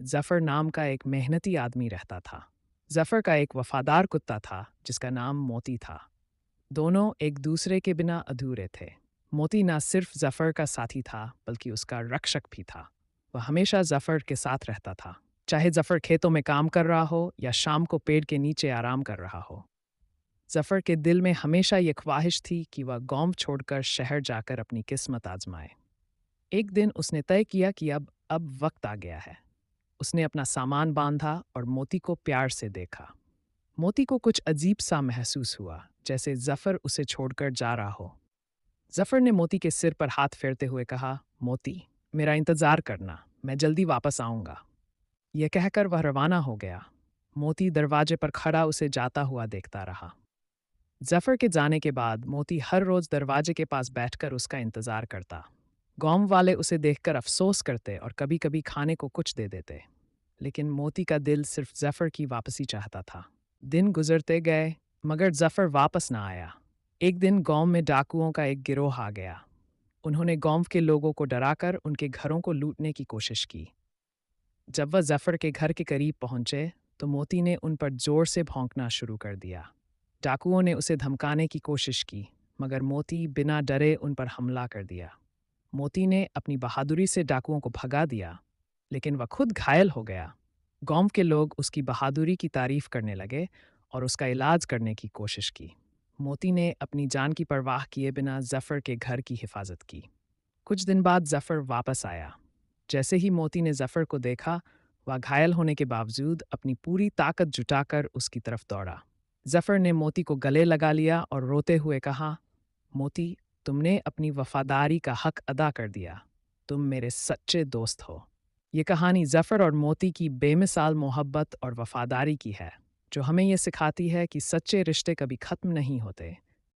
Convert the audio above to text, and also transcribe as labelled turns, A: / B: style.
A: जफ़र नाम का एक मेहनती आदमी रहता था। जफ़र का एक वफ़ादार कुत्ता था जिसका नाम मोती था। दोनों एक दूसरे के बिना अधूरे थे। मोती न सिर्फ जफ़र का साथी था बल्कि उसका रक्षक भी था। वह हमेशा जफ़र के साथ रहता था, चाहे जफ़र खेतों में काम कर रहा हो या शाम को पेड़ के नीचे आराम कर रहा हो। जफ़र के दिल में हमेशा ये ख्वाहिश थी कि वह गाँव छोड़कर शहर जाकर अपनी किस्मत आजमाए। एक दिन उसने तय किया कि अब वक्त आ गया है। उसने अपना सामान बांधा और मोती को प्यार से देखा। मोती को कुछ अजीब सा महसूस हुआ, जैसे जफ़र उसे छोड़कर जा रहा हो। जफ़र ने मोती के सिर पर हाथ फेरते हुए कहा, मोती, मेरा इंतज़ार करना, मैं जल्दी वापस आऊँगा। यह कहकर वह रवाना हो गया। मोती दरवाजे पर खड़ा उसे जाता हुआ देखता रहा। जफ़र के जाने के बाद मोती हर रोज़ दरवाजे के पास बैठकर उसका इंतज़ार करता। गाँव वाले उसे देखकर अफ़सोस करते और कभी-कभी खाने को कुछ दे देते। लेकिन मोती का दिल सिर्फ जफ़र की वापसी चाहता था। दिन गुजरते गए, मगर जफ़र वापस ना आया। एक दिन गाँव में डाकुओं का एक गिरोह आ गया। उन्होंने गाँव के लोगों को डराकर उनके घरों को लूटने की कोशिश की। जब वह जफ़र के घर के करीब पहुंचे, तो मोती ने उन पर जोर से भौंकना शुरू कर दिया। डाकुओं ने उसे धमकाने की कोशिश की, मगर मोती बिना डरे उन पर हमला कर दिया। मोती ने अपनी बहादुरी से डाकुओं को भगा दिया, लेकिन वह खुद घायल हो गया। गाँव के लोग उसकी बहादुरी की तारीफ करने लगे और उसका इलाज करने की कोशिश की। मोती ने अपनी जान की परवाह किए बिना जफ़र के घर की हिफाजत की। कुछ दिन बाद जफ़र वापस आया। जैसे ही मोती ने जफ़र को देखा, वह घायल होने के बावजूद अपनी पूरी ताकत जुटाकर उसकी तरफ दौड़ा। जफ़र ने मोती को गले लगा लिया और रोते हुए कहा, मोती, तुमने अपनी वफ़ादारी का हक अदा कर दिया। तुम मेरे सच्चे दोस्त हो। ये कहानी जफ़र और मोती की बेमिसाल मोहब्बत और वफ़ादारी की है, जो हमें ये सिखाती है कि सच्चे रिश्ते कभी ख़त्म नहीं होते,